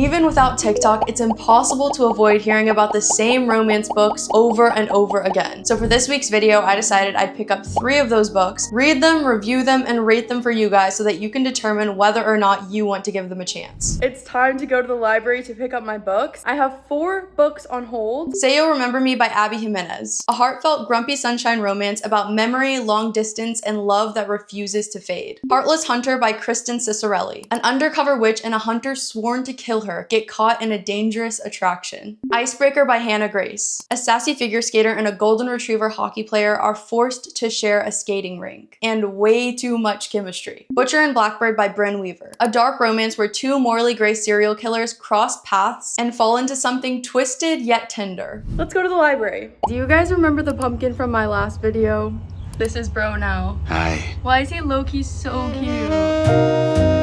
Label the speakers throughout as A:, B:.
A: Even without TikTok, it's impossible to avoid hearing about the same romance books over and over again. So for this week's video, I decided I'd pick up 3 of those books, read them, review them, and rate them for you guys so that you can determine whether or not you want to give them a chance. It's time to go to the library to pick up my books. I have 4 books on hold. Say You'll Remember Me by Abby Jimenez. A heartfelt, grumpy sunshine romance about memory, long distance, and love that refuses to fade. Heartless Hunter by Kristen Cicerelli. An undercover witch and a hunter sworn to kill her get caught in a dangerous attraction. Icebreaker by Hannah Grace. A sassy figure skater and a golden retriever hockey player are forced to share a skating rink. And way too much chemistry. Butcher and Blackbird by Brynn Weaver. A dark romance where 2 morally gray serial killers cross paths and fall into something twisted yet tender. Let's go to the library. Do you guys remember the pumpkin from my last video? This is bro now.
B: Hi.
A: Why is he low-key so cute?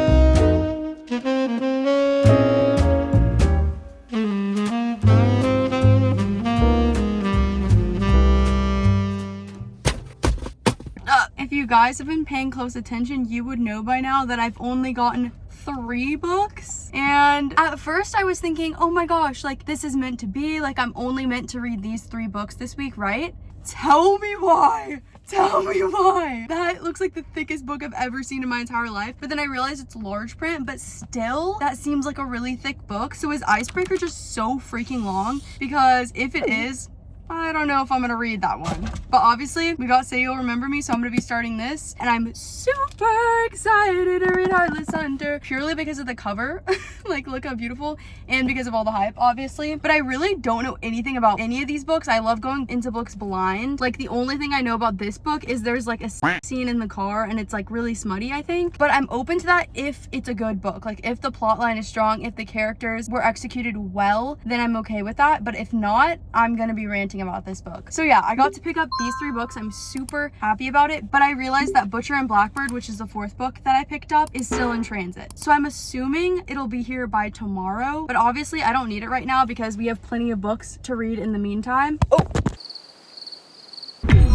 A: If you guys have been paying close attention, you would know by now that I've only gotten 3 books. And at first I was thinking, oh my gosh, like this is meant to be, like I'm only meant to read these 3 books this week, right? Tell me why. Tell me why. That looks like the thickest book I've ever seen in my entire life. But then I realized it's large print, but still, that seems like a really thick book. So is Icebreaker just so freaking long? Because if it is, I don't know if I'm gonna read that one. But obviously, we got Say You'll Remember Me, so I'm gonna be starting this. And I'm super excited to read Heartless Hunter. Purely because of the cover. Like, look how beautiful. And because of all the hype, obviously. But I really don't know anything about any of these books. I love going into books blind. Like, the only thing I know about this book is there's like a scene in the car and it's like really smutty, I think. But I'm open to that if it's a good book. Like, if the plot line is strong, if the characters were executed well, then I'm okay with that. But if not, I'm gonna be ranting about this book. So yeah, I got to pick up these 3 books. I'm super happy about it, but I realized that Butcher and Blackbird, which is the 4th book that I picked up, is still in transit. So I'm assuming it'll be here by tomorrow, but obviously I don't need it right now because we have plenty of books to read in the meantime. Oh!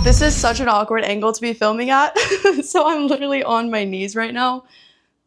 A: This is such an awkward angle to be filming at, so I'm literally on my knees right now.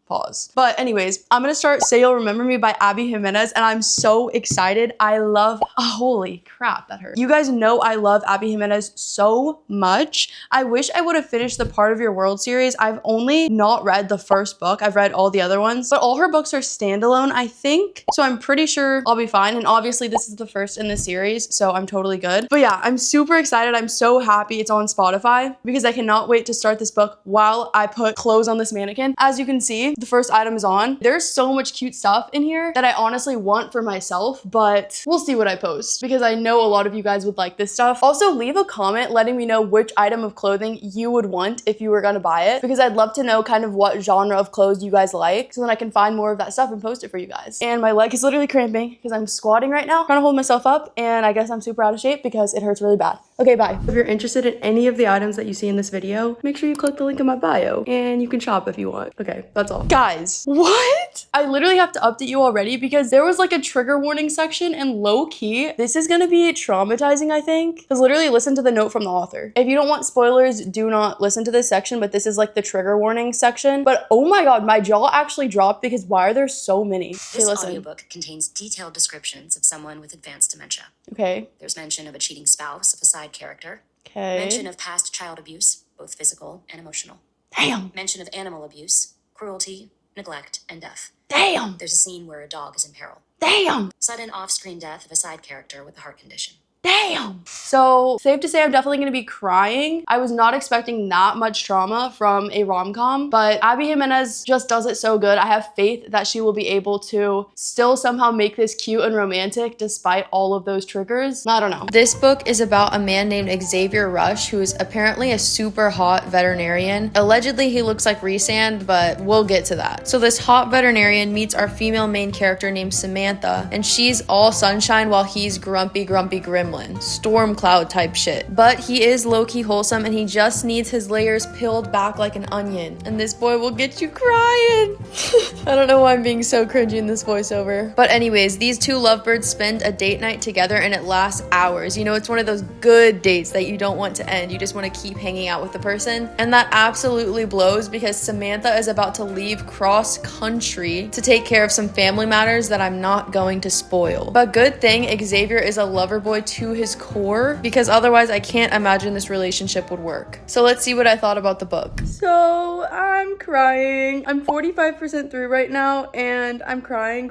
A: Pause. But anyways, I'm gonna start Say You'll Remember Me by Abby Jimenez, and I'm so excited. I love, holy crap, that hurt. You guys know I love Abby Jimenez so much. I wish I would have finished the Part of Your World series. I've only not read the 1st book. I've read all the other ones, but all her books are standalone, I think. So I'm pretty sure I'll be fine. And obviously this is the 1st in the series, so I'm totally good. But yeah, I'm super excited. I'm so happy it's on Spotify because I cannot wait to start this book while I put clothes on this mannequin. As you can see, the first item is on. There's so much cute stuff in here that I honestly want for myself, but we'll see what I post because I know a lot of you guys would like this stuff. Also, leave a comment letting me know which item of clothing you would want if you were gonna buy it, because I'd love to know kind of what genre of clothes you guys like, so then I can find more of that stuff and post it for you guys. And my leg is literally cramping because I'm squatting right now, trying to hold myself up, and I guess I'm super out of shape because it hurts really bad. Okay, bye. If you're interested in any of the items that you see in this video, make sure you click the link in my bio and you can shop if you want. Okay, that's all. Guys, what? I literally have to update you already because there was like a trigger warning section, and low key, this is gonna be traumatizing, I think. Because literally listen to the note from the author. If you don't want spoilers, do not listen to this section, but this is like the trigger warning section. But oh my God, my jaw actually dropped because why are there so many?
C: This audiobook contains detailed descriptions of someone with advanced dementia.
A: Okay.
C: There's mention of a cheating spouse of a side character.
A: Okay.
C: Mention of past child abuse, both physical and emotional.
A: Damn.
C: Mention of animal abuse, cruelty, neglect, and death.
A: Damn.
C: There's a scene where a dog is in peril.
A: Damn.
C: Sudden off-screen death of a side character with a heart condition.
A: Damn. So safe to say I'm definitely gonna be crying. I was not expecting that much trauma from a rom-com, but Abby Jimenez just does it so good. I have faith that she will be able to still somehow make this cute and romantic despite all of those triggers. I don't know. This book is about a man named Xavier Rush, who is apparently a super hot veterinarian. Allegedly, he looks like Rhysand, but we'll get to that. So this hot veterinarian meets our female main character named Samantha, and she's all sunshine while he's grumpy, grumpy, grim gremlin, storm cloud type shit. But he is low-key wholesome and he just needs his layers peeled back like an onion. And this boy will get you crying. I don't know why I'm being so cringy in this voiceover. But anyways, these two lovebirds spend a date night together and it lasts hours. You know, it's one of those good dates that you don't want to end. You just want to keep hanging out with the person. And that absolutely blows because Samantha is about to leave cross country to take care of some family matters that I'm not going to spoil. But good thing Xavier is a lover boy to his core, because otherwise I can't imagine this relationship would work. So let's see what I thought about the book. So I'm crying. I'm 45% through right now and I'm crying.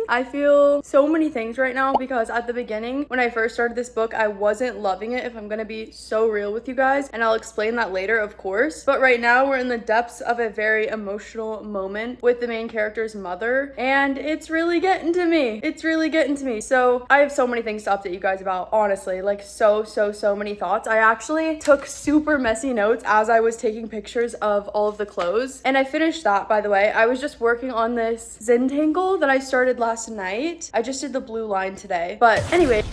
A: I feel so many things right now because at the beginning, when I first started this book, I wasn't loving it, if I'm gonna be so real with you guys, and I'll explain that later, of course. But right now we're in the depths of a very emotional moment with the main character's mother, and it's really getting to me. So I have so many things to update you guys about, honestly, like so many thoughts. I actually took super messy notes as I was taking pictures of all of the clothes, and I finished that, by the way. I was just working on this Zentangle that I started last night. I just did the blue line today, but anyway,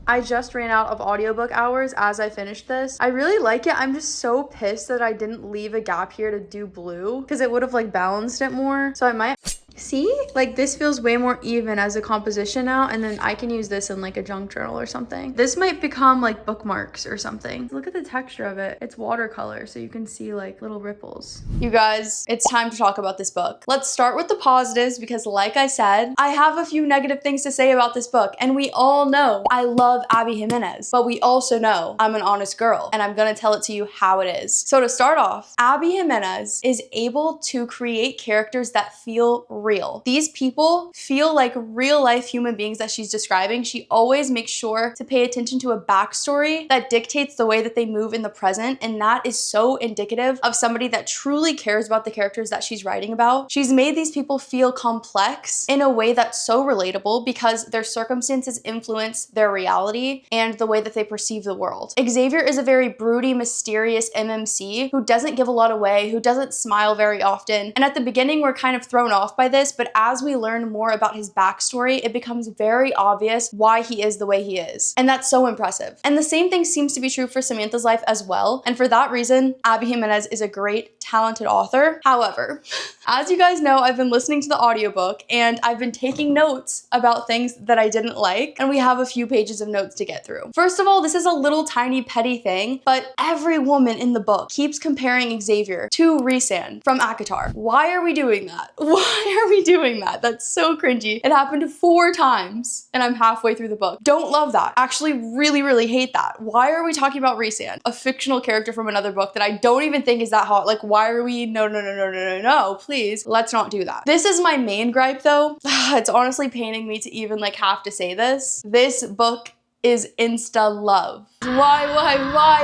A: I just ran out of audiobook hours as I finished this. I really like it. I'm just so pissed that I didn't leave a gap here to do blue because it would have like balanced it more. So I might... See? Like this feels way more even as a composition now, and then I can use this in like a junk journal or something. This might become like bookmarks or something. Look at the texture of it. It's watercolor, so you can see like little ripples. You guys, it's time to talk about this book. Let's start with the positives because like I said, I have a few negative things to say about this book, and we all know I love Abby Jimenez, but we also know I'm an honest girl, and I'm gonna tell it to you how it is. So to start off, Abby Jimenez is able to create characters that feel real. These people feel like real life human beings that she's describing. She always makes sure to pay attention to a backstory that dictates the way that they move in the present, and that is so indicative of somebody that truly cares about the characters that she's writing about. She's made these people feel complex in a way that's so relatable because their circumstances influence their reality and the way that they perceive the world. Xavier is a very broody, mysterious MMC who doesn't give a lot away, who doesn't smile very often, and at the beginning we're kind of thrown off by this, but as we learn more about his backstory, it becomes very obvious why he is the way he is. And that's so impressive. And the same thing seems to be true for Samantha's life as well. And for that reason, Abby Jimenez is a great, talented author. However, as you guys know, I've been listening to the audiobook and I've been taking notes about things that I didn't like, and we have a few pages of notes to get through. First of all, this is a little tiny petty thing, but every woman in the book keeps comparing Xavier to Rhysand from ACOTAR. Why are we doing that? Why are we doing that? That's so cringy. It happened 4 times and I'm halfway through the book. Don't love that. Actually really hate that. Why are we talking about Rhysand, a fictional character from another book that I don't even think is that hot? Like, why are we? No, please, let's not do that. This is my main gripe though. It's honestly paining me to even like have to say this. This book is insta love. Why?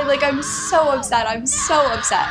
A: Like, I'm so upset.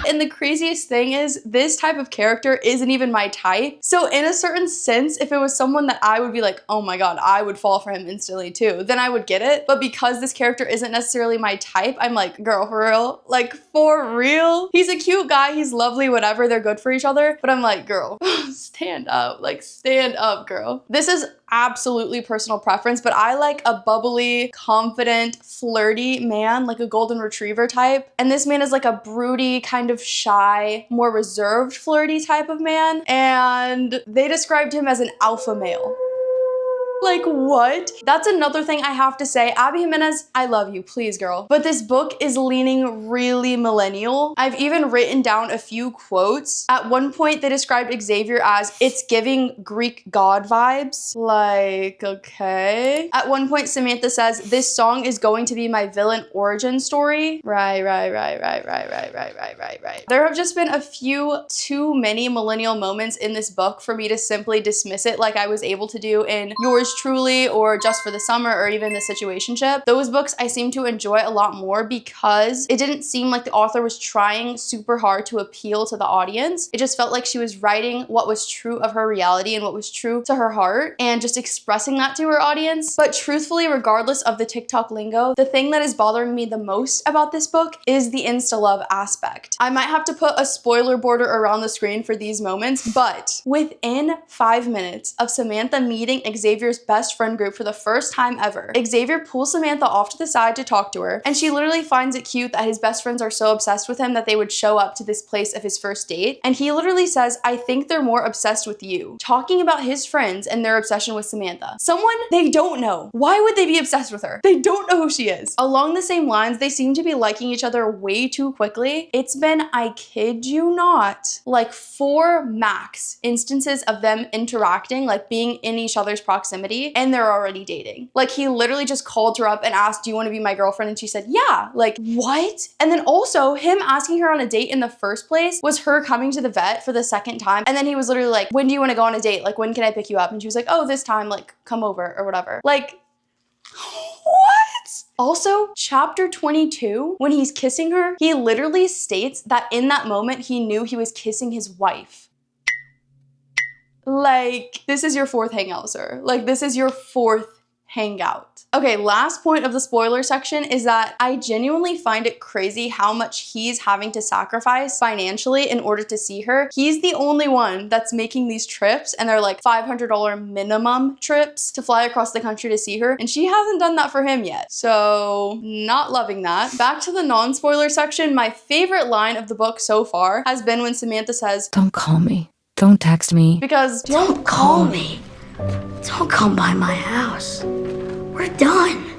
A: And the craziest thing is this type of character isn't even my type. So in a certain sense, if it was someone that I would be like, oh my God, I would fall for him instantly too, then I would get it. But because this character isn't necessarily my type, I'm like, girl, for real? Like, for real? He's a cute guy. He's lovely, whatever. They're good for each other. But I'm like, girl, stand up. Like, stand up, girl. This is absolutely personal preference, but I like a bubbly, confident, flirty man, like a golden retriever type. And this man is like a broody, kind of shy, more reserved, flirty type of man. And they described him as an alpha male. Like, what? That's another thing I have to say. Abby Jimenez, I love you, please, girl. But this book is leaning really millennial. I've even written down a few quotes. At one point, they described Xavier as, it's giving Greek god vibes. Like, okay. At one point, Samantha says, this song is going to be my villain origin story. Right. There have just been a few too many millennial moments in this book for me to simply dismiss it like I was able to do in Yours Truly or Just for the Summer or even The Situationship. Those books I seem to enjoy a lot more because it didn't seem like the author was trying super hard to appeal to the audience. It just felt like she was writing what was true of her reality and what was true to her heart and just expressing that to her audience. But truthfully, regardless of the TikTok lingo, the thing that is bothering me the most about this book is the insta-love aspect. I might have to put a spoiler border around the screen for these moments, but within 5 minutes of Samantha meeting Xavier's best friend group for the first time ever. Xavier pulls Samantha off to the side to talk to her, and she literally finds it cute that his best friends are so obsessed with him that they would show up to this place of his first date. And he literally says, I think they're more obsessed with you, talking about his friends and their obsession with Samantha. Someone they don't know. Why would they be obsessed with her? They don't know who she is. Along the same lines, they seem to be liking each other way too quickly. It's been, I kid you not, like 4 max instances of them interacting, like being in each other's proximity, and they're already dating. Like he literally just called her up and asked, do you want to be my girlfriend? And she said, yeah. Like, what? And then also him asking her on a date in the first place was her coming to the vet for the second time. And then he was literally like, when do you want to go on a date? Like, when can I pick you up? And she was like, oh, this time, like, come over or whatever. Like, what? Also, chapter 22, when he's kissing her, he literally states that in that moment, he knew he was kissing his wife. Like, this is your 4th hangout, sir. Like, this is your 4th hangout. Okay, last point of the spoiler section is that I genuinely find it crazy how much he's having to sacrifice financially in order to see her. He's the only one that's making these trips, and they're like $500 minimum trips to fly across the country to see her, and she hasn't done that for him yet. So, not loving that. Back to the non-spoiler section, my favorite line of the book so far has been when Samantha says,
B: don't call me. Don't text me.
A: Because
D: don't call me. Don't come by my house. We're done.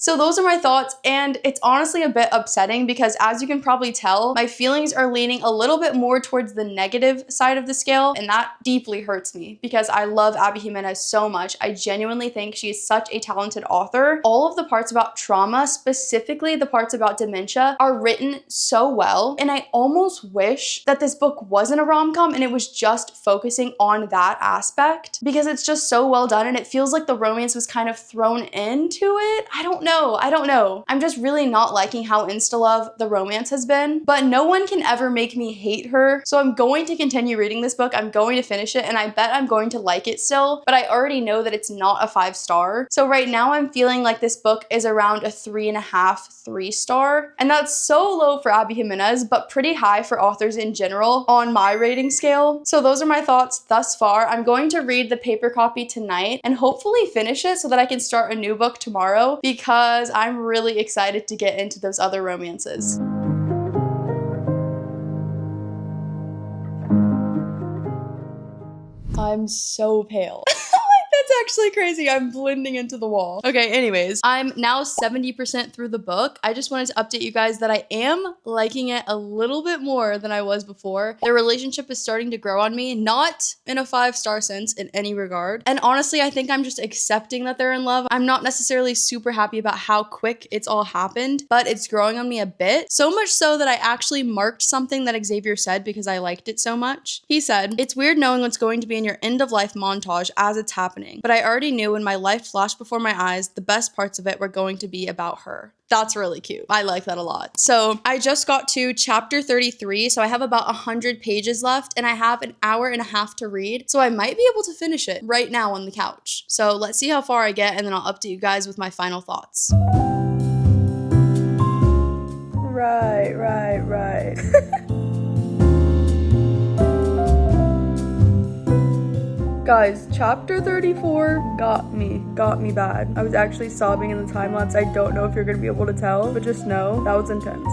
A: So those are my thoughts, and it's honestly a bit upsetting because, as you can probably tell, my feelings are leaning a little bit more towards the negative side of the scale, and that deeply hurts me because I love Abby Jimenez so much. I genuinely think she is such a talented author. All of the parts about trauma, specifically the parts about dementia, are written so well, and I almost wish that this book wasn't a rom-com and it was just focusing on that aspect because it's just so well done, and it feels like the romance was kind of thrown into it. I don't know. I'm just really not liking how insta-love the romance has been, but no one can ever make me hate her. So I'm going to continue reading this book. I'm going to finish it, and I bet I'm going to like it still, but I already know that it's not a 5-star. So right now I'm feeling like this book is around a 3.5, 3-star. And that's so low for Abby Jimenez, but pretty high for authors in general on my rating scale. So those are my thoughts thus far. I'm going to read the paper copy tonight and hopefully finish it so that I can start a new book tomorrow because I'm really excited to get into those other romances. I'm so pale. That's actually crazy. I'm blending into the wall. Okay, anyways, I'm now 70% through the book. I just wanted to update you guys that I am liking it a little bit more than I was before. Their relationship is starting to grow on me, not in a 5-star sense in any regard. And honestly, I think I'm just accepting that they're in love. I'm not necessarily super happy about how quick it's all happened, but it's growing on me a bit. So much so that I actually marked something that Xavier said because I liked it so much. He said, "It's weird knowing what's going to be in your end-of-life montage as it's happening. But I already knew when my life flashed before my eyes, the best parts of it were going to be about her." That's really cute. I like that a lot. So I just got to chapter 33, so I have about 100 pages left, and I have an hour and a half to read, so I might be able to finish it right now on the couch. So let's see how far I get, and then I'll update you guys with my final thoughts. Right. Guys, chapter 34 got me bad. I was actually sobbing in the time lapse. I don't know if you're gonna be able to tell, but just know that was intense.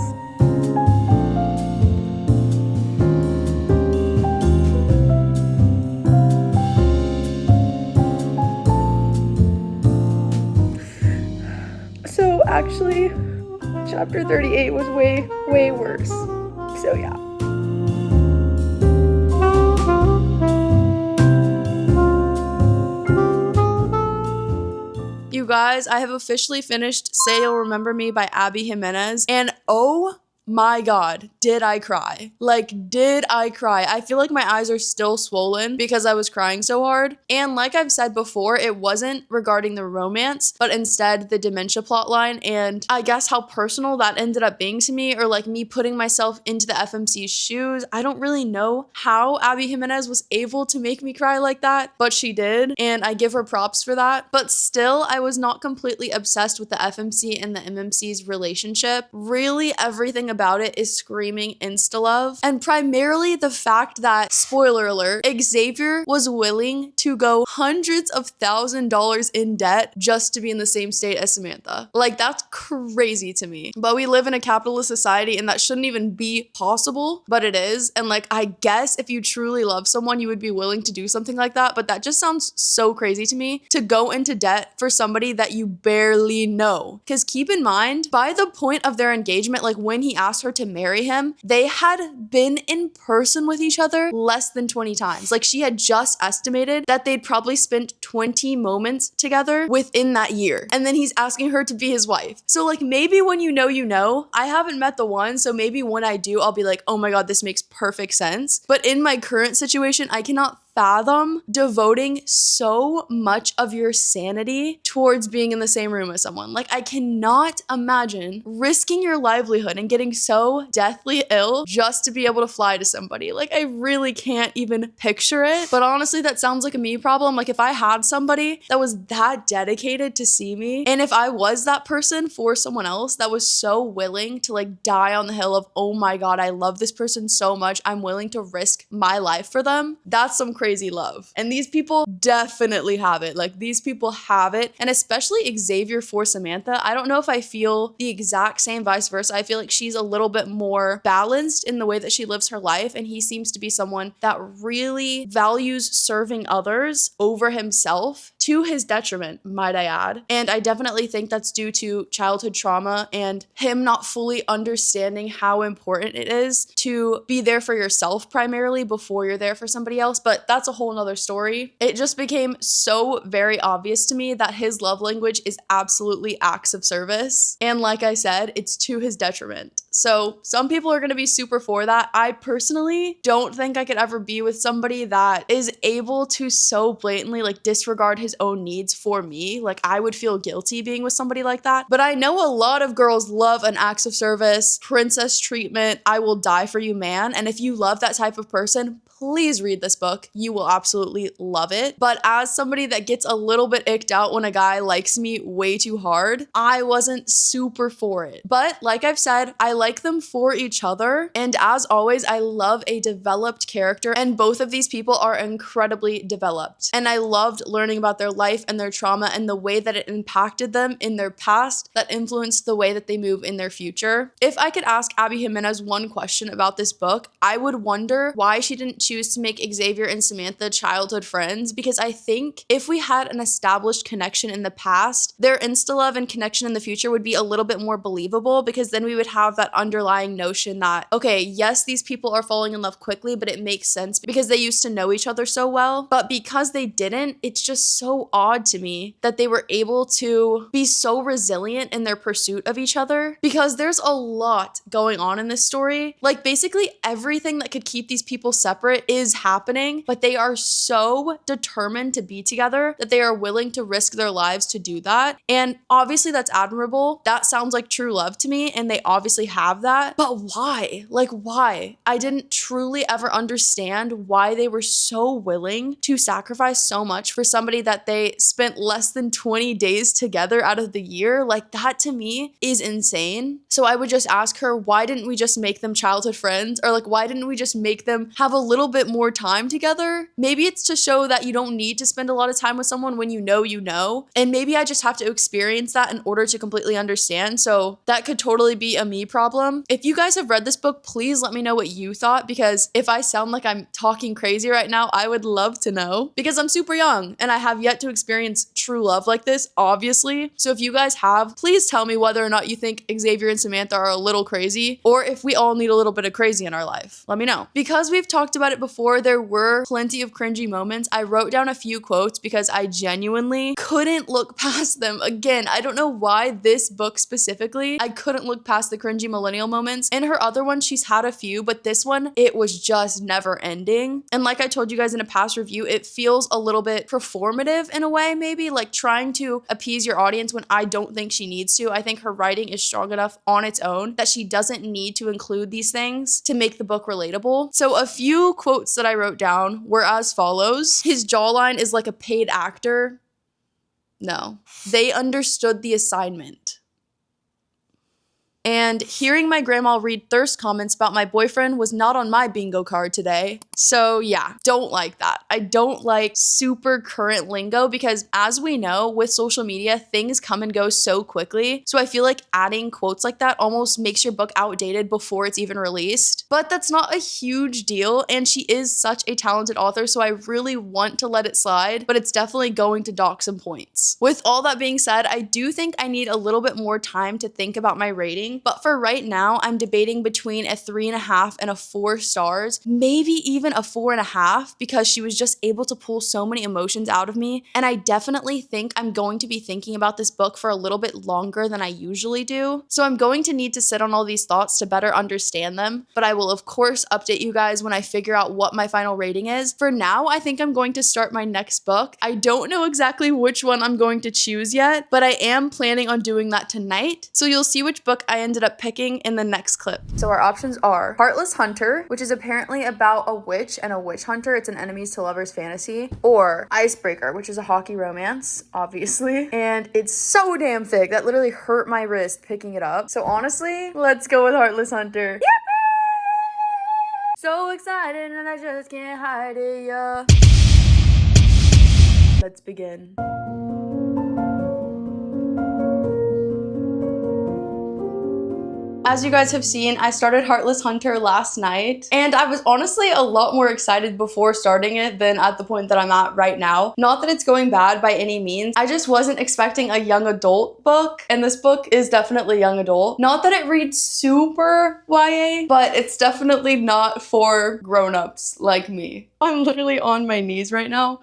A: So actually, chapter 38 was way worse. So yeah. You guys, I have officially finished Say You'll Remember Me by Abby Jimenez, and oh my God, did I cry? Like, did I cry? I feel like my eyes are still swollen because I was crying so hard. And like I've said before, it wasn't regarding the romance, but instead the dementia plotline, and I guess how personal that ended up being to me, or like me putting myself into the FMC's shoes. I don't really know how Abby Jimenez was able to make me cry like that, but she did, and I give her props for that. But still, I was not completely obsessed with the FMC and the MMC's relationship. Really, everything about it is screaming insta-love. And primarily the fact that, spoiler alert, Xavier was willing to go hundreds of $1,000s in debt just to be in the same state as Samantha. Like, that's crazy to me. But we live in a capitalist society and that shouldn't even be possible, but it is. And like, I guess if you truly love someone, you would be willing to do something like that. But that just sounds so crazy to me, to go into debt for somebody that you barely know. Because keep in mind, by the point of their engagement, like when he asked her to marry him, they had been in person with each other less than 20 times. Like, she had just estimated that they'd probably spent 20 moments together within that year. And then he's asking her to be his wife. So like, maybe when you know, you know. I haven't met the one, so maybe when I do, I'll be like, oh my God, this makes perfect sense. But in my current situation, I cannot fathom devoting so much of your sanity towards being in the same room as someone. Like, I cannot imagine risking your livelihood and getting so deathly ill just to be able to fly to somebody. Like, I really can't even picture it. But honestly, that sounds like a me problem. Like, if I had somebody that was that dedicated to see me, and if I was that person for someone else that was so willing to like die on the hill of, oh my God, I love this person so much, I'm willing to risk my life for them, that's some crazy love. And these people definitely have it. Like, these people have it. And especially Xavier for Samantha, I don't know if I feel the exact same vice versa. I feel like she's a little bit more balanced in the way that she lives her life. And he seems to be someone that really values serving others over himself, to his detriment, might I add. And I definitely think that's due to childhood trauma and him not fully understanding how important it is to be there for yourself primarily before you're there for somebody else. But that's a whole nother story. It just became so very obvious to me that his love language is absolutely acts of service. And like I said, it's to his detriment. So some people are going to be super for that. I personally don't think I could ever be with somebody that is able to so blatantly like disregard his own needs for me. Like, I would feel guilty being with somebody like that. But I know a lot of girls love an acts of service, princess treatment, I will die for you man. And if you love that type of person, please read this book. You will absolutely love it. But as somebody that gets a little bit icked out when a guy likes me way too hard, I wasn't super for it. But like I've said, I like them for each other. And as always, I love a developed character. And both of these people are incredibly developed. And I loved learning about their life and their trauma and the way that it impacted them in their past that influenced the way that they move in their future. If I could ask Abby Jimenez one question about this book, I would wonder why she didn't choose to make Xavier and Samantha childhood friends, because I think if we had an established connection in the past, their insta-love and connection in the future would be a little bit more believable, because then we would have that underlying notion that, okay, yes, these people are falling in love quickly, but it makes sense because they used to know each other so well. But because they didn't, it's just so odd to me that they were able to be so resilient in their pursuit of each other, because there's a lot going on in this story. Like, basically everything that could keep these people separate is happening, but they are so determined to be together that they are willing to risk their lives to do that. And obviously that's admirable. That sounds like true love to me, and they obviously have that. But why? Like, why? I didn't truly ever understand why they were so willing to sacrifice so much for somebody that they spent less than 20 days together out of the year. Like, that to me is insane. So I would just ask her, why didn't we just make them childhood friends? Or like, why didn't we just make them have a little bit more time together? Maybe it's to show that you don't need to spend a lot of time with someone when you know you know. And maybe I just have to experience that in order to completely understand. So that could totally be a me problem. If you guys have read this book, please let me know what you thought, because if I sound like I'm talking crazy right now, I would love to know, because I'm super young and I have yet to experience true love like this, obviously. So if you guys have, please tell me whether or not you think Xavier and Samantha are a little crazy, or if we all need a little bit of crazy in our life. Let me know. Because we've talked about it before, there were plenty of cringy moments. I wrote down a few quotes because I genuinely couldn't look past them. Again, I don't know why this book specifically, I couldn't look past the cringy millennial moments. In her other one, she's had a few, but this one, it was just never ending. And like I told you guys in a past review, it feels a little bit performative in a way, maybe like trying to appease your audience when I don't think she needs to. I think her writing is strong enough on its own that she doesn't need to include these things to make the book relatable. So a few quotes that I wrote down were as follows. His jawline is like a paid actor. No. They understood the assignment. And hearing my grandma read thirst comments about my boyfriend was not on my bingo card today. So yeah, don't like that. I don't like super current lingo because as we know, with social media, things come and go so quickly. So I feel like adding quotes like that almost makes your book outdated before it's even released. But that's not a huge deal, and she is such a talented author, so I really want to let it slide, but it's definitely going to dock some points. With all that being said, I do think I need a little bit more time to think about my rating. But for right now, I'm debating between a 3.5 and a 4 stars, maybe even a 4.5, because she was just able to pull so many emotions out of me. And I definitely think I'm going to be thinking about this book for a little bit longer than I usually do. So I'm going to need to sit on all these thoughts to better understand them. But I will, of course, update you guys when I figure out what my final rating is. For now, I think I'm going to start my next book. I don't know exactly which one I'm going to choose yet, but I am planning on doing that tonight. So you'll see which book I ended up picking in the next clip. So our options are Heartless Hunter, which is apparently about a witch and a witch hunter. It's an enemies to lovers fantasy. Or Icebreaker, which is a hockey romance, obviously. And it's so damn thick. That literally hurt my wrist picking it up. So honestly, let's go with Heartless Hunter. Yippee! So excited and I just can't hide it, yeah. Let's begin. As you guys have seen, I started Heartless Hunter last night, and I was honestly a lot more excited before starting it than at the point that I'm at right now. Not that it's going bad by any means, I just wasn't expecting a young adult book, and this book is definitely young adult. Not that it reads super YA, but it's definitely not for grown-ups like me. I'm literally on my knees right now.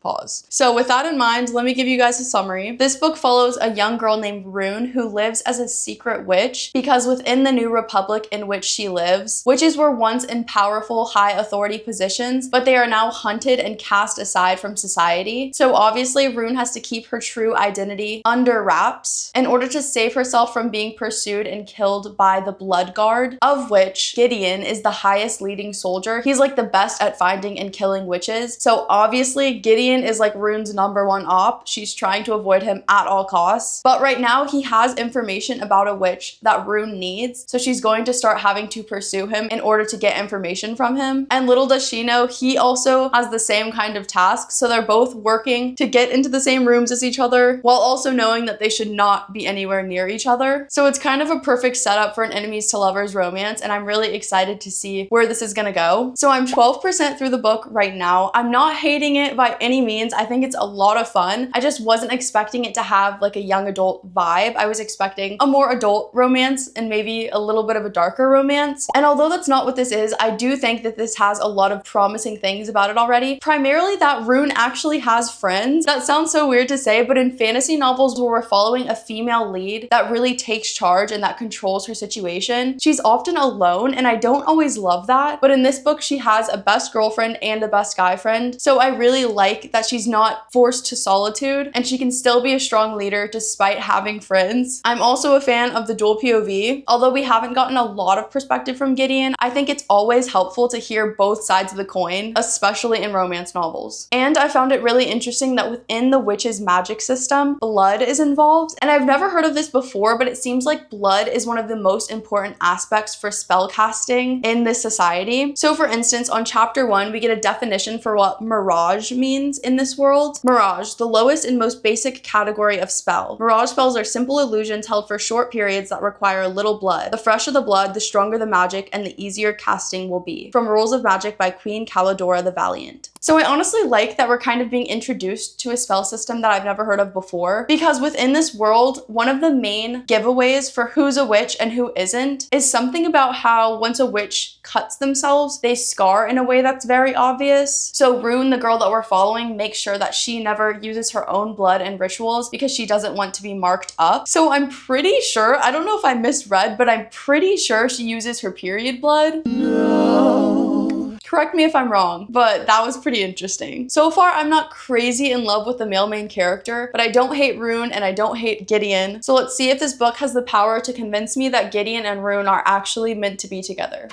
A: Pause. So with that in mind, let me give you guys a summary. This book follows a young girl named Rune who lives as a secret witch because within the New Republic in which she lives, witches were once in powerful, high authority positions, but they are now hunted and cast aside from society. So obviously Rune has to keep her true identity under wraps in order to save herself from being pursued and killed by the Blood Guard, of which Gideon is the highest leading soldier. He's like the best at finding and killing witches. So obviously Gideon is like Rune's #1 op. She's trying to avoid him at all costs. But right now he has information about a witch that Rune needs. So she's going to start having to pursue him in order to get information from him. And little does she know, he also has the same kind of task. So they're both working to get into the same rooms as each other while also knowing that they should not be anywhere near each other. So it's kind of a perfect setup for an enemies to lovers romance. And I'm really excited to see where this is gonna go. So I'm 12% through the book right now. I'm not hating it by any means. I think it's a lot of fun. I just wasn't expecting it to have like a young adult vibe. I was expecting a more adult romance and maybe a little bit of a darker romance. And although that's not what this is, I do think that this has a lot of promising things about it already. Primarily that Rune actually has friends. That sounds so weird to say, but in fantasy novels where we're following a female lead that really takes charge and that controls her situation, she's often alone, and I don't always love that. But in this book, she has a best girlfriend and a best guy friend. So I really like that she's not forced to solitude and she can still be a strong leader despite having friends. I'm also a fan of the dual POV. Although we haven't gotten a lot of perspective from Gideon, I think it's always helpful to hear both sides of the coin, especially in romance novels. And I found it really interesting that within the witch's magic system, blood is involved. And I've never heard of this before, but it seems like blood is one of the most important aspects for spell casting in this society. So for instance, on chapter 1, we get a definition for what mirage means in this world. Mirage, the lowest and most basic category of spell. Mirage spells are simple illusions held for short periods that require little blood. The fresher the blood, the stronger the magic, and the easier casting will be. From Rules of Magic by Queen Calidora the Valiant. So I honestly like that we're kind of being introduced to a spell system that I've never heard of before, because within this world, one of the main giveaways for who's a witch and who isn't is something about how once a witch cuts themselves, they scar in a way that's very obvious. So Rune, the girl that we're following, makes sure that she never uses her own blood in rituals because she doesn't want to be marked up. So I'm pretty sure, I don't know if I misread, but I'm pretty sure she uses her period blood. No. Correct me if I'm wrong, but that was pretty interesting. So far, I'm not crazy in love with the male main character, but I don't hate Rune and I don't hate Gideon. So let's see if this book has the power to convince me that Gideon and Rune are actually meant to be together.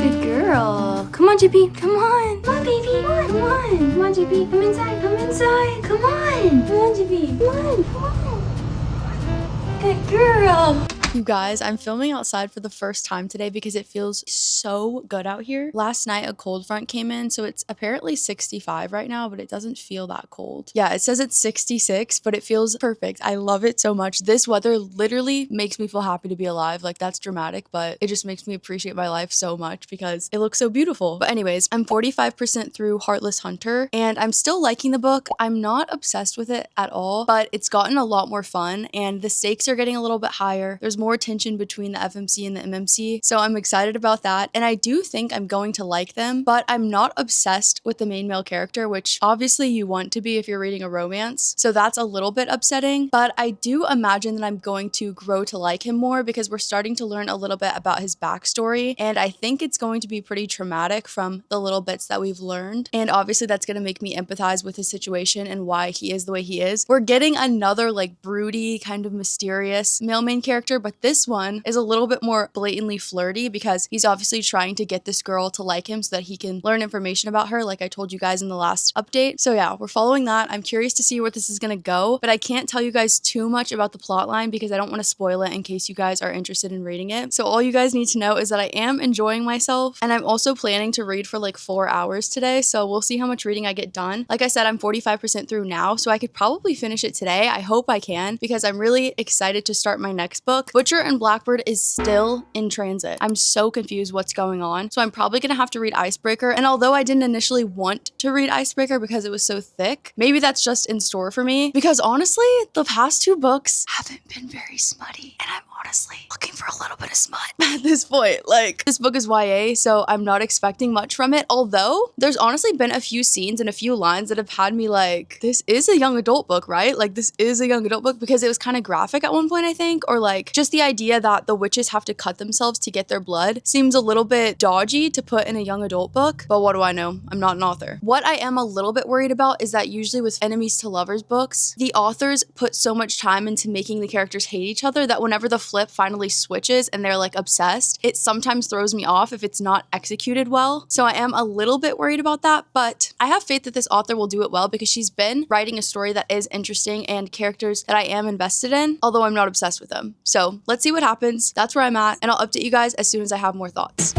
D: Good girl. Come on, JP. Come on. Come on, baby. Come on.
E: on, JP. Come inside. Come inside. Come on. Come on, JP. Come on. Come on. Good girl.
A: You guys, I'm filming outside for the first time today because it feels so good out here. Last night, a cold front came in, so it's apparently 65 right now, but it doesn't feel that cold. Yeah, it says it's 66, but it feels perfect. I love it so much. This weather literally makes me feel happy to be alive. Like, that's dramatic, but it just makes me appreciate my life so much because it looks so beautiful. But anyways, I'm 45% through Heartless Hunter, and I'm still liking the book. I'm not obsessed with it at all, but it's gotten a lot more fun, and the stakes are getting a little bit higher. There's more tension between the FMC and the MMC, so I'm excited about that, and I do think I'm going to like them, but I'm not obsessed with the main male character, which obviously you want to be if you're reading a romance, so that's a little bit upsetting, but I do imagine that I'm going to grow to like him more because we're starting to learn a little bit about his backstory, and I think it's going to be pretty traumatic from the little bits that we've learned, and obviously that's going to make me empathize with his situation and why he is the way he is. We're getting another like broody, kind of mysterious male main character, but this one is a little bit more blatantly flirty because he's obviously trying to get this girl to like him so that he can learn information about her, like I told you guys in the last update. So yeah, we're following that. I'm curious to see where this is gonna go, but I can't tell you guys too much about the plot line because I don't want to spoil it in case you guys are interested in reading it. So all you guys need to know is that I am enjoying myself, and I'm also planning to read for like 4 hours today, so we'll see how much reading I get done. Like I said, I'm 45% through now, so I could probably finish it today. I hope I can because I'm really excited to start my next book. Butcher and Blackbird is still in transit. I'm so confused what's going on. So I'm probably gonna have to read Icebreaker. And although I didn't initially want to read Icebreaker because it was so thick, maybe that's just in store for me. Because honestly, the past 2 books haven't been very smutty. And I'm honestly looking for a little bit of smut at this point. Like, this book is YA, so I'm not expecting much from it. Although there's honestly been a few scenes and a few lines that have had me like, this is a young adult book, right? Like, this is a young adult book because it was kind of graphic at one point, I think, or like just the idea that the witches have to cut themselves to get their blood seems a little bit dodgy to put in a young adult book, but what do I know? I'm not an author. What I am a little bit worried about is that usually with enemies to lovers books, the authors put so much time into making the characters hate each other that whenever the flip finally switches and they're like obsessed, it sometimes throws me off if it's not executed well. So I am a little bit worried about that, but I have faith that this author will do it well because she's been writing a story that is interesting and characters that I am invested in, although I'm not obsessed with them. So let's see what happens. That's where I'm at, and I'll update you guys as soon as I have more thoughts.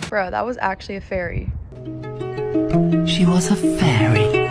A: Bro, that was actually a fairy.
F: She was a fairy.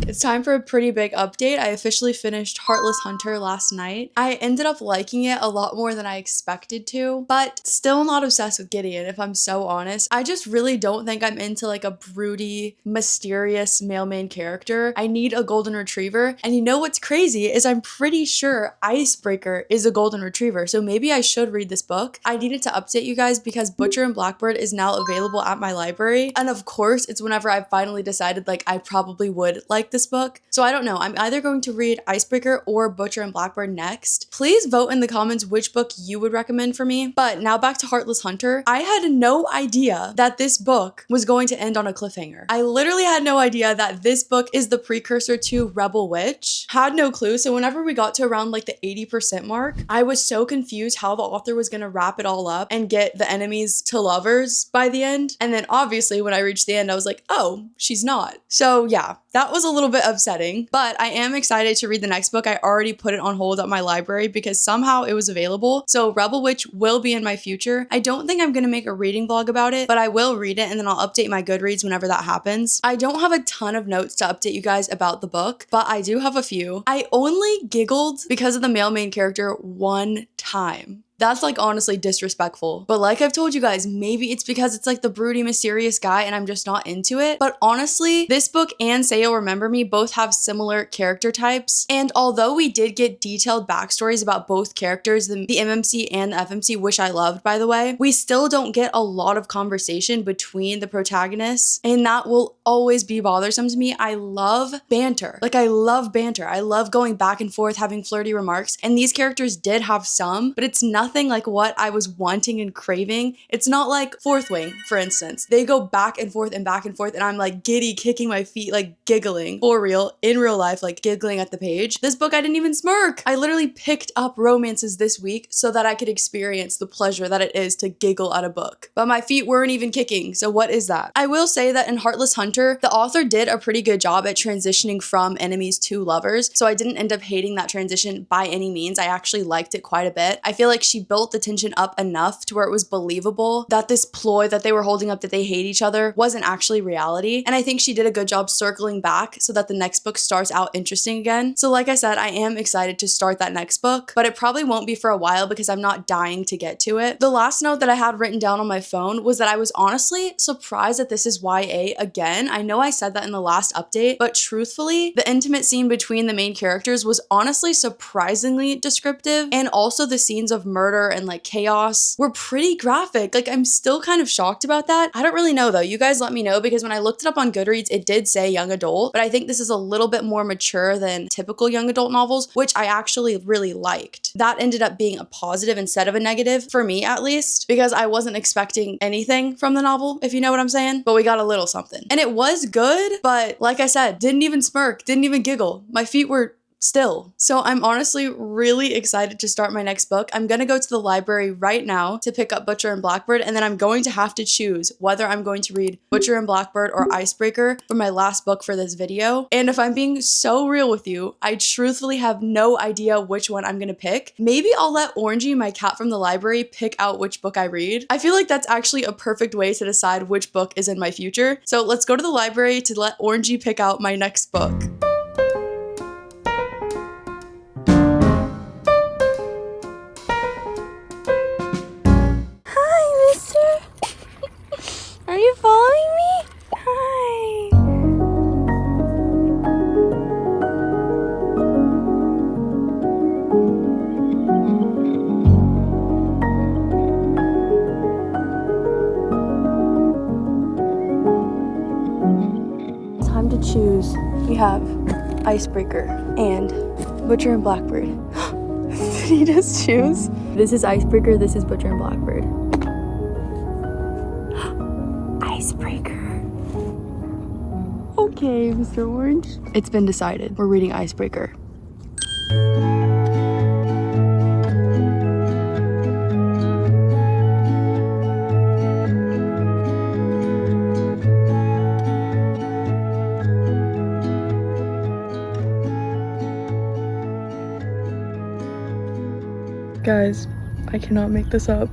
A: It's time for a pretty big update. I officially finished Heartless Hunter last night. I ended up liking it a lot more than I expected to, but still not obsessed with Gideon, if I'm so honest. I just really don't think I'm into like a broody, mysterious male main character. I need a golden retriever, and you know what's crazy is I'm pretty sure Icebreaker is a golden retriever, so maybe I should read this book. I needed to update you guys because Butcher and Blackbird is now available at my library, and of course, it's whenever I finally decided like I probably would like this book. So I don't know. I'm either going to read Icebreaker or Butcher and Blackbird next. Please vote in the comments which book you would recommend for me. But now back to Heartless Hunter. I had no idea that this book was going to end on a cliffhanger. I literally had no idea that this book is the precursor to Rebel Witch. Had no clue. So whenever we got to around like the 80% mark, I was so confused how the author was going to wrap it all up and get the enemies to lovers by the end. And then obviously when I reached the end, I was like, oh, she's not. So yeah, that was a little bit upsetting, but I am excited to read the next book. I already put it on hold at my library because somehow it was available. So Rebel Witch will be in my future. I don't think I'm going to make a reading vlog about it, but I will read it and then I'll update my Goodreads whenever that happens. I don't have a ton of notes to update you guys about the book, but I do have a few. I only giggled because of the male main character one time. That's like honestly disrespectful. But like I've told you guys, maybe it's because it's like the broody, mysterious guy and I'm just not into it. But honestly, this book and Say You'll Remember Me both have similar character types. And although we did get detailed backstories about both characters, the MMC and the FMC, which I loved by the way, we still don't get a lot of conversation between the protagonists. And that will always be bothersome to me. I love banter. Like I love banter. I love going back and forth, having flirty remarks. And these characters did have some, but it's nothing like what I was wanting and craving. It's not like Fourth Wing, for instance. They go back and forth and back and forth and I'm like giddy, kicking my feet, like giggling for real, in real life, like giggling at the page. This book, I didn't even smirk. I literally picked up romances this week so that I could experience the pleasure that it is to giggle at a book. But my feet weren't even kicking, so what is that? I will say that in Heartless Hunter, the author did a pretty good job at transitioning from enemies to lovers, so I didn't end up hating that transition by any means. I actually liked it quite a bit. I feel like she built the tension up enough to where it was believable that this ploy that they were holding up, that they hate each other, wasn't actually reality. And I think she did a good job circling back so that the next book starts out interesting again. So like I said, I am excited to start that next book, but it probably won't be for a while because I'm not dying to get to it. The last note that I had written down on my phone was that I was honestly surprised that this is YA again. I know I said that in the last update, but truthfully, the intimate scene between the main characters was honestly surprisingly descriptive, and also the scenes of murder and like chaos were pretty graphic. Like I'm still kind of shocked about that. I don't really know though. You guys let me know, because when I looked it up on Goodreads, it did say young adult, but I think this is a little bit more mature than typical young adult novels, which I actually really liked. That ended up being a positive instead of a negative, for me at least, because I wasn't expecting anything from the novel, if you know what I'm saying, but we got a little something. And it was good, but like I said, didn't even smirk, didn't even giggle. My feet were still. So I'm honestly really excited to start my next book. I'm gonna go to the library right now to pick up Butcher and Blackbird, and then I'm going to have to choose whether I'm going to read Butcher and Blackbird or Icebreaker for my last book for this video. And if I'm being so real with you, I truthfully have no idea which one I'm gonna pick. Maybe I'll let Orangey, my cat from the library, pick out which book I read. I feel like that's actually a perfect way to decide which book is in my future. So let's go to the library to let Orangey pick out my next book.
E: Are you following me? Hi.
A: Time to choose. We have Icebreaker and Butcher and Blackbird. Did he just choose? This is Icebreaker, this is Butcher and Blackbird. Icebreaker. Okay, Mr. Orange. It's been decided. We're reading Icebreaker. Guys, I cannot make this up.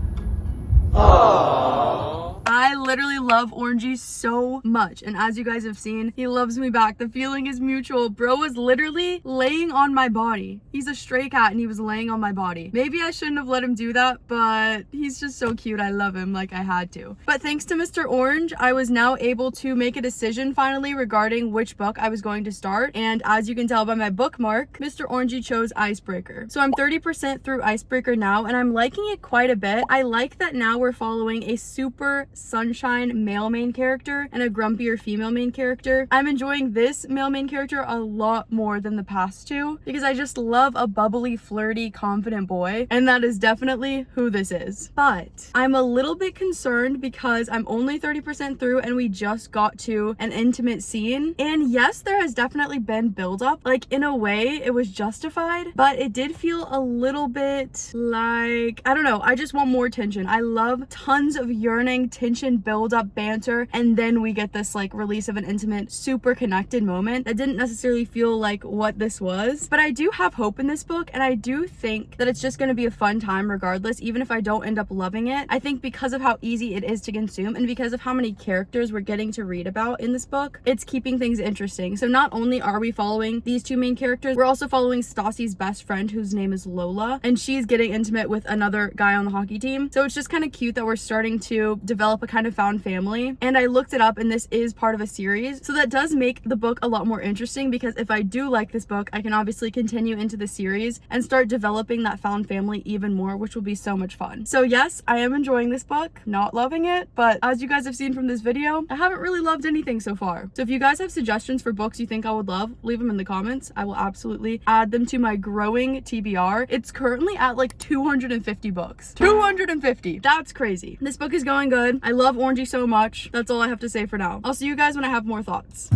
A: I literally love Orangey so much, and as you guys have seen, he loves me back. The feeling is mutual. Bro was literally laying on my body. He's a stray cat and he was laying on my body. Maybe I shouldn't have let him do that, but he's just so cute. I love him like I had to. But thanks to Mr. Orange, I was now able to make a decision finally regarding which book I was going to start, and as you can tell by my bookmark, Mr. Orangey chose Icebreaker. So I'm 30% through Icebreaker now, and I'm liking it quite a bit. I like that now we're following a super sunshine male main character and a grumpier female main character. I'm enjoying this male main character a lot more than the past two, because I just love a bubbly, flirty, confident boy, and that is definitely who this is. But I'm a little bit concerned because I'm only 30% through and we just got to an intimate scene. And yes, there has definitely been buildup. Like, in a way, it was justified, but it did feel a little bit like, I don't know, I just want more tension. I love tons of yearning, tension, buildup, of banter, and then we get this like release of an intimate, super connected moment that didn't necessarily feel like what this was. But I do have hope in this book, and I do think that it's just going to be a fun time regardless, even if I don't end up loving it. I think because of how easy it is to consume and because of how many characters we're getting to read about in this book, it's keeping things interesting. So not only are we following these two main characters, we're also following Stassi's best friend, whose name is Lola, and she's getting intimate with another guy on the hockey team. So it's just kind of cute that we're starting to develop a kind of found family. And I looked it up, and this is part of a series, so that does make the book a lot more interesting, because if I do like this book, I can obviously continue into the series and start developing that found family even more, which will be so much fun. So yes, I am enjoying this book, not loving it, but as you guys have seen from this video, I haven't really loved anything so far. So if you guys have suggestions for books you think I would love, leave them in the comments. I will absolutely add them to my growing TBR. It's currently at like 250 books. 250! That's crazy. This book is going good. I love Orangey so much. That's all I have to say for now. I'll see you guys when I have more thoughts.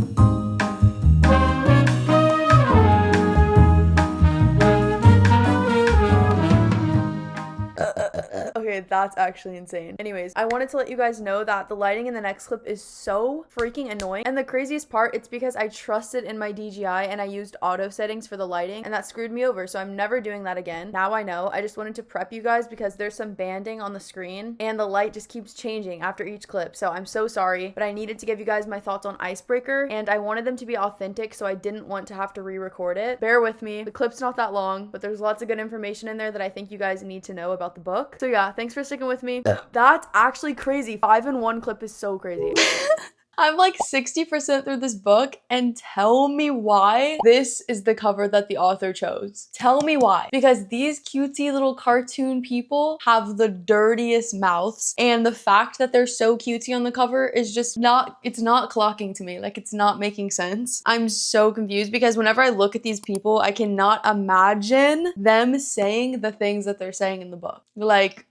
A: Okay, that's actually insane. Anyways, I wanted to let you guys know that the lighting in the next clip is so freaking annoying. And the craziest part, it's because I trusted in my DJI and I used auto settings for the lighting, and that screwed me over. So I'm never doing that again. Now I know. I just wanted to prep you guys because there's some banding on the screen and the light just keeps changing after each clip. So I'm so sorry, but I needed to give you guys my thoughts on Icebreaker, and I wanted them to be authentic, so I didn't want to have to re-record it. Bear with me. The clip's not that long, but there's lots of good information in there that I think you guys need to know about the book. So yeah, thanks for sticking with me. That's actually crazy. 5 in 1 clip is so crazy. I'm like 60% through this book, and tell me why this is the cover that the author chose. Tell me why. Because these cutesy little cartoon people have the dirtiest mouths, and the fact that they're so cutesy on the cover is just not, it's not clocking to me. Like, it's not making sense. I'm so confused because whenever I look at these people, I cannot imagine them saying the things that they're saying in the book. Like,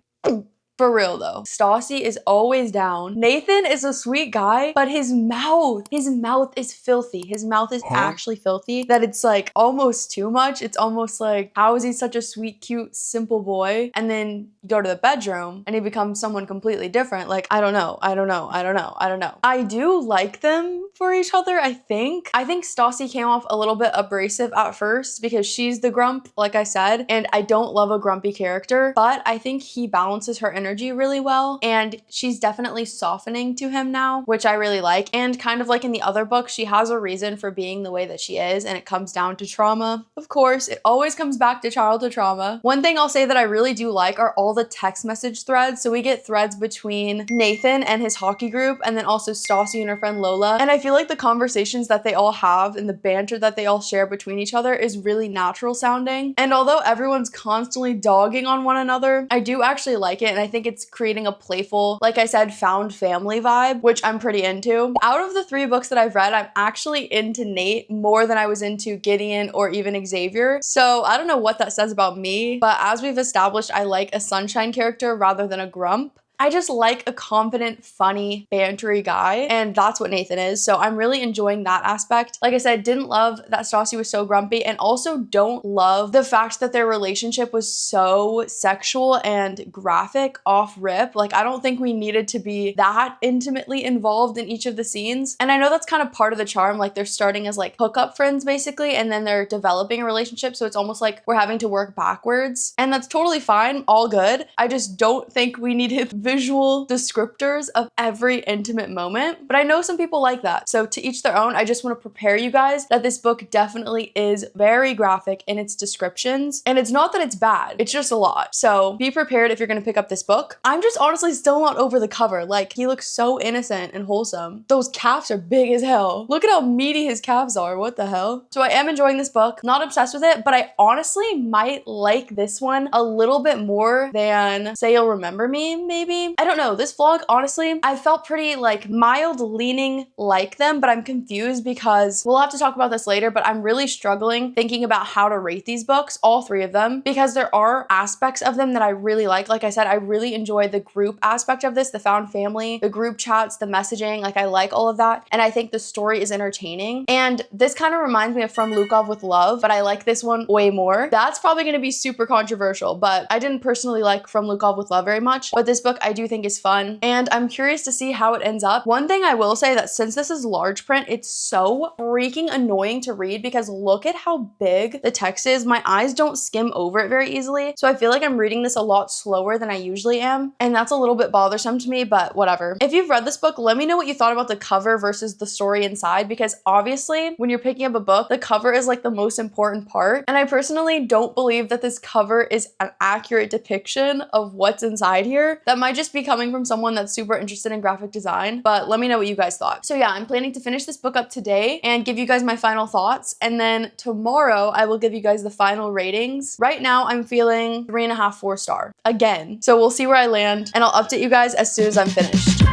A: for real though, Stassi is always down. Nathan is a sweet guy, but his mouth is filthy. His mouth is actually filthy, that it's like almost too much. It's almost like, how is he such a sweet, cute, simple boy? And then you go to the bedroom and he becomes someone completely different. Like, I don't know. I do like them for each other, I think. I think Stassi came off a little bit abrasive at first because she's the grump, like I said, and I don't love a grumpy character, but I think he balances her energy really well, and she's definitely softening to him now, which I really like. And kind of like in the other book, she has a reason for being the way that she is, and it comes down to trauma. Of course, it always comes back to childhood trauma. One thing I'll say that I really do like are all the text message threads. So we get threads between Nathan and his hockey group, and then also Stassi and her friend Lola. And I feel like the conversations that they all have and the banter that they all share between each other is really natural sounding. And although everyone's constantly dogging on one another, I do actually like it, and I think it's creating a playful, like I said, found family vibe, which I'm pretty into. Out of the 3 books that I've read, I'm actually into Nate more than I was into Gideon or even Xavier. So I don't know what that says about me, but as we've established, I like a sunshine character rather than a grump. I just like a confident, funny, bantery guy, and that's what Nathan is. So I'm really enjoying that aspect. Like I said, didn't love that Stassi was so grumpy, and also don't love the fact that their relationship was so sexual and graphic off rip. Like, I don't think we needed to be that intimately involved in each of the scenes. And I know that's kind of part of the charm. Like, they're starting as like hookup friends basically, and then they're developing a relationship. So it's almost like we're having to work backwards, and that's totally fine, all good. I just don't think we needed visual descriptors of every intimate moment, but I know some people like that. So to each their own. I just want to prepare you guys that this book definitely is very graphic in its descriptions, and it's not that it's bad, it's just a lot. So be prepared if you're going to pick up this book. I'm just honestly still not over the cover. Like, he looks so innocent and wholesome. Those calves are big as hell. Look at how meaty his calves are. What the hell? So I am enjoying this book. Not obsessed with it, but I honestly might like this one a little bit more than Say You'll Remember Me, maybe. I don't know. This vlog, honestly, I felt pretty like mild leaning like them, but I'm confused because we'll have to talk about this later, but I'm really struggling thinking about how to rate these books, all 3 of them, because there are aspects of them that I really like. Like I said, I really enjoy the group aspect of this, the found family, the group chats, the messaging. Like, I like all of that, and I think the story is entertaining. And this kind of reminds me of From Lukov with Love, but I like this one way more. That's probably going to be super controversial, but I didn't personally like From Lukov with Love very much, but this book I do think is fun, and I'm curious to see how it ends up. One thing I will say that since this is large print, it's so freaking annoying to read because look at how big the text is. My eyes don't skim over it very easily, so I feel like I'm reading this a lot slower than I usually am, and that's a little bit bothersome to me, but whatever. If you've read this book, let me know what you thought about the cover versus the story inside, because obviously when you're picking up a book, the cover is like the most important part, and I personally don't believe that this cover is an accurate depiction of what's inside here. That might just be coming from someone that's super interested in graphic design, but let me know what you guys thought. So yeah, I'm planning to finish this book up today and give you guys my final thoughts, and then tomorrow I will give you guys the final ratings. Right now I'm feeling 3.5, 4 star again, so we'll see where I land, and I'll update you guys as soon as I'm finished.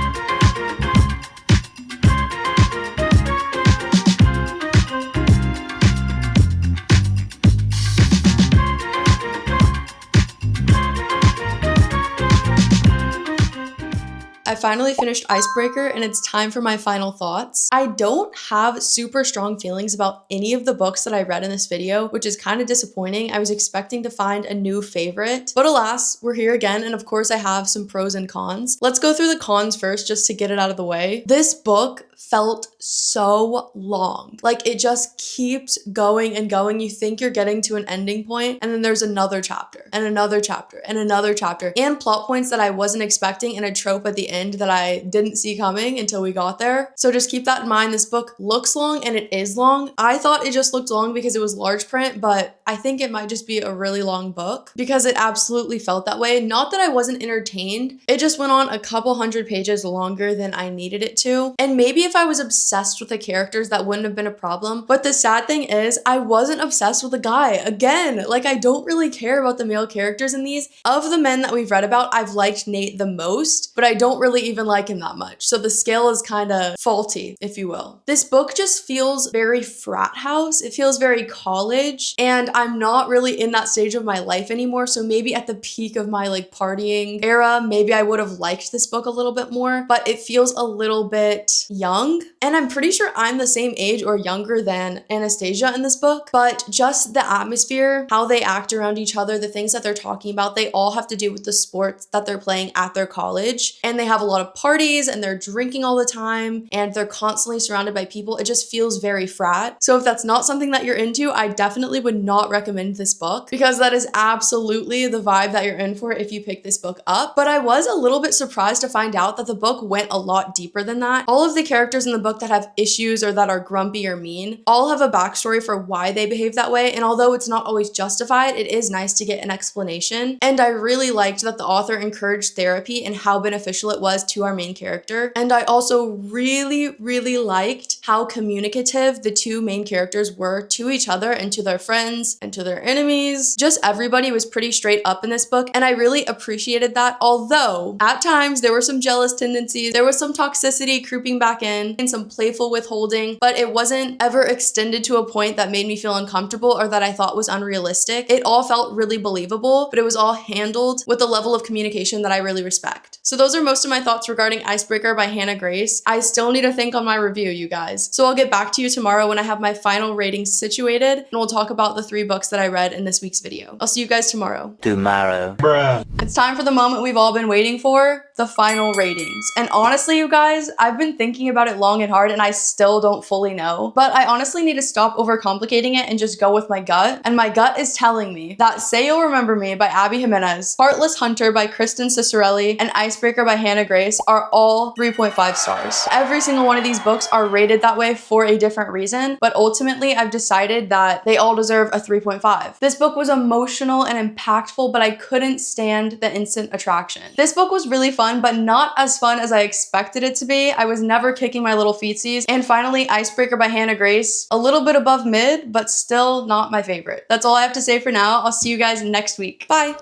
A: I finally finished Icebreaker, and it's time for my final thoughts. I don't have super strong feelings about any of the books that I read in this video, which is kind of disappointing. I was expecting to find a new favorite, but alas, we're here again, and of course I have some pros and cons. Let's go through the cons first just to get it out of the way. This book felt so long. Like, it just keeps going and going. You think you're getting to an ending point, and then there's another chapter and another chapter and another chapter, and plot points that I wasn't expecting, and a trope at the end that I didn't see coming until we got there. So just keep that in mind. This book looks long, and it is long. I thought it just looked long because it was large print, but I think it might just be a really long book because it absolutely felt that way. Not that I wasn't entertained, it just went on a couple hundred pages longer than I needed it to. And maybe if I was obsessed with the characters, that wouldn't have been a problem. But the sad thing is, I wasn't obsessed with the guy. Again, like, I don't really care about the male characters in these. Of the men that we've read about, I've liked Nate the most, but I don't really even like him that much. So the scale is kind of faulty, if you will. This book just feels very frat house. It feels very college, and I'm not really in that stage of my life anymore. So maybe at the peak of my like partying era, maybe I would have liked this book a little bit more, but it feels a little bit young. And I'm pretty sure I'm the same age or younger than Anastasia in this book, but just the atmosphere, how they act around each other, the things that they're talking about, they all have to do with the sports that they're playing at their college. And they have a lot of parties, and they're drinking all the time, and they're constantly surrounded by people. It just feels very frat. So if that's not something that you're into, I definitely would not recommend this book, because that is absolutely the vibe that you're in for if you pick this book up. But I was a little bit surprised to find out that the book went a lot deeper than that. All of the characters in the book that have issues or that are grumpy or mean all have a backstory for why they behave that way, and although it's not always justified, it is nice to get an explanation. And I really liked that the author encouraged therapy and how beneficial it was to our main character. And I also really liked how communicative the two main characters were to each other and to their friends and to their enemies. Just everybody was pretty straight up in this book, and I really appreciated that. Although at times there were some jealous tendencies, there was some toxicity creeping back in, and some playful withholding, but it wasn't ever extended to a point that made me feel uncomfortable or that I thought was unrealistic. It all felt really believable, but it was all handled with a level of communication that I really respect. So those are most of my thoughts regarding Icebreaker by Hannah Grace. I still need to think on my review, you guys. So I'll get back to you tomorrow when I have my final ratings situated, and we'll talk about the 3 books that I read in this week's video. I'll see you guys tomorrow.
F: Bruh.
A: It's time for the moment we've all been waiting for, the final ratings. And honestly, you guys, I've been thinking about it long and hard, and I still don't fully know. But I honestly need to stop overcomplicating it and just go with my gut. And my gut is telling me that Say You'll Remember Me by Abby Jimenez, Heartless Hunter by Kristen Cicerelli, and Icebreaker by Hannah Grace are all 3.5 stars. Every single one of these books are rated that way for a different reason, but ultimately I've decided that they all deserve a 3.5. This book was emotional and impactful, but I couldn't stand the instant attraction. This book was really fun, but not as fun as I expected it to be. I was never kicking my little feetsies. And finally, Icebreaker by Hannah Grace, a little bit above mid, but still not my favorite. That's all I have to say for now. I'll see you guys next week. Bye!